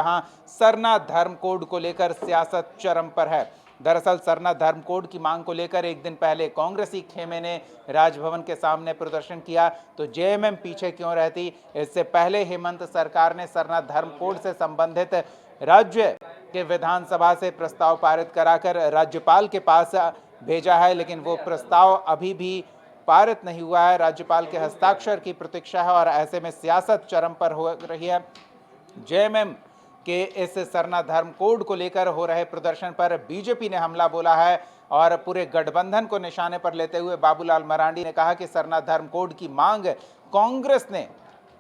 जहां सरना धर्म कोड को लेकर सियासत चरम पर है। दरअसल सरना धर्म कोड की मांग को लेकर एक दिन पहले कांग्रेसी खेमे ने राजभवन के सामने प्रदर्शन किया, तो जेएमएम पीछे क्यों रहती। इससे पहले हेमंत सरकार ने सरना धर्म कोड से संबंधित राज्य के विधानसभा से प्रस्ताव पारित कराकर राज्यपाल के पास भेजा है, लेकिन वो प्रस्ताव अभी भी पारित नहीं हुआ है। राज्यपाल के हस्ताक्षर की प्रतीक्षा है और ऐसे में सियासत चरम पर हो रही है। जेएमएम के इस सरना धर्म कोड को लेकर हो रहे प्रदर्शन पर बीजेपी ने हमला बोला है और पूरे गठबंधन को निशाने पर लेते हुए बाबूलाल मरांडी ने कहा कि सरना धर्म कोड की मांग कांग्रेस ने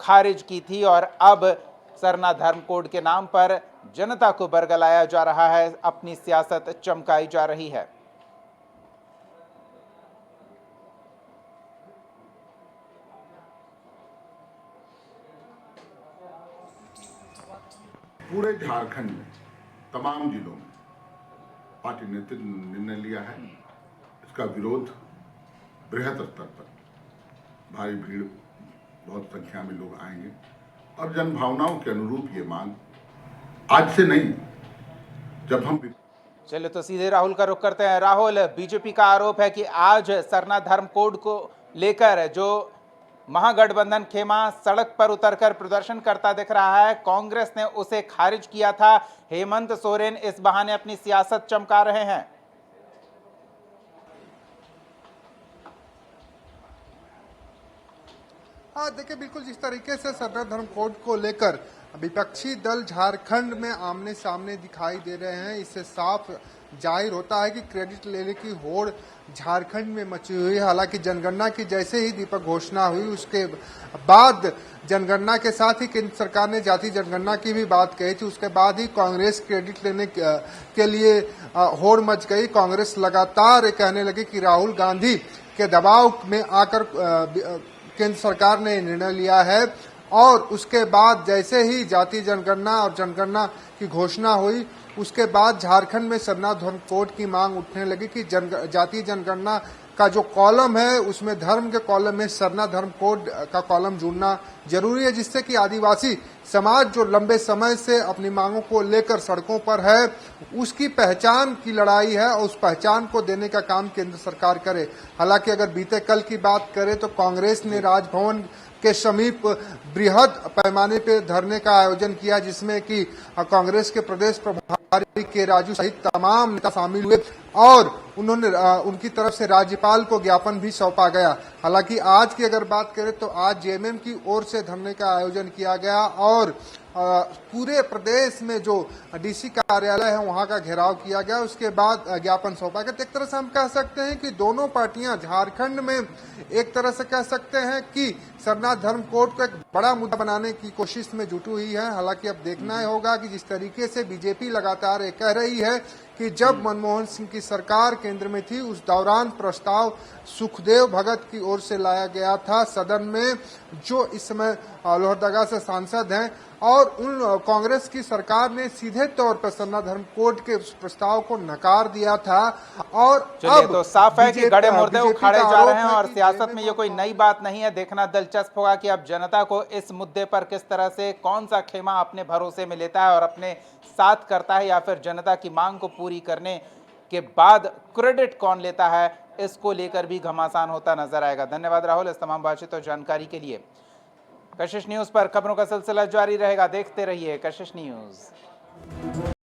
खारिज की थी और अब सरना धर्म कोड के नाम पर जनता को बरगलाया जा रहा है, अपनी सियासत चमकाई जा रही है। पूरे झारखंड में तमाम जिलों में पार्टी नेतृत्व ने निर्णय लिया है। इसका विरोध बृहद स्तर पर, भारी भीड़, बहुत संख्या में लोग आएंगे और जनभावनाओं के अनुरूप ये मांग आज से नहीं, जब हम चलिए तो सीधे राहुल का रुख करते हैं। राहुल, बीजेपी का आरोप है कि आज सरना धर्म कोड को लेकर जो महागठबंधन खेमा सड़क पर उतरकर प्रदर्शन करता दिख रहा है, कांग्रेस ने उसे खारिज किया था। हेमंत सोरेन इस बहाने अपनी सियासत चमका रहे हैं। हाँ, देखिए, बिल्कुल जिस तरीके से सरना धर्म कोड को लेकर विपक्षी दल झारखंड में आमने सामने दिखाई दे रहे हैं, इससे साफ जाहिर होता है कि क्रेडिट लेने की होड़ झारखंड में मची हुई है। हालांकि जनगणना की जैसे ही दीपक घोषणा हुई, उसके बाद जनगणना के साथ ही केंद्र सरकार ने जाति जनगणना की भी बात कही थी, उसके बाद ही कांग्रेस क्रेडिट लेने के लिए होड़ मच गई। कांग्रेस लगातार कहने लगी कि राहुल गांधी के दबाव में आकर केंद्र सरकार ने निर्णय लिया है, और उसके बाद जैसे ही जाति जनगणना और जनगणना की घोषणा हुई, उसके बाद झारखंड में सरना धर्म कोड की मांग उठने लगी कि जाति जनगणना का जो कॉलम है उसमें धर्म के कॉलम में सरना धर्म कोड का कॉलम जुड़ना जरूरी है, जिससे कि आदिवासी समाज जो लंबे समय से अपनी मांगों को लेकर सड़कों पर है, उसकी पहचान की लड़ाई है और उस पहचान को देने का काम केंद्र सरकार करे। हालांकि अगर बीते कल की बात करें तो कांग्रेस ने राजभवन के समीप बृहद पैमाने पर धरने का आयोजन किया, जिसमें कि कांग्रेस के प्रदेश प्रभारी के राजू सहित तमाम नेता शामिल हुए और उन्होंने उनकी तरफ से राज्यपाल को ज्ञापन भी सौंपा गया। हालांकि आज की अगर बात करें तो आज जेएमएम की ओर से धरने का आयोजन किया गया और पूरे प्रदेश में जो डीसी कार्यालय है वहां का घेराव किया गया, उसके बाद ज्ञापन सौंपा गया। तो एक तरह से हम कह सकते हैं कि दोनों पार्टियां झारखंड में एक तरह से कह सकते हैं कि सरना धर्म कोड को एक बड़ा मुद्दा बनाने की कोशिश में जुटी हुई है। हालांकि अब देखना होगा कि जिस तरीके से बीजेपी लगातार ये कह रही है कि जब मनमोहन सिंह की सरकार केंद्र में थी, उस दौरान प्रस्ताव सुखदेव भगत की ओर से लाया गया था सदन में, जो इस समय लोहरदगा से सांसद हैं, और उन कांग्रेस की सरकार ने सीधे तौर पर सरना धर्म कोड के प्रस्ताव को नकार दिया था। और अब तो साफ है कि गड़े मुर्दे उखाड़े जा रहे हैं और सियासत में ये कोई नई बात नहीं है। देखना दिलचस्प होगा कि अब जनता को इस मुद्दे पर किस तरह से कौन सा खेमा अपने भरोसे में लेता है और अपने साथ करता है, या फिर जनता की मांग को पूरी करने के बाद क्रेडिट कौन लेता है, इसको लेकर भी घमासान होता नजर आएगा। धन्यवाद राहुल इस तमाम बातचीत और जानकारी के लिए। कशिश न्यूज पर खबरों का सिलसिला जारी रहेगा, देखते रहिए कशिश न्यूज।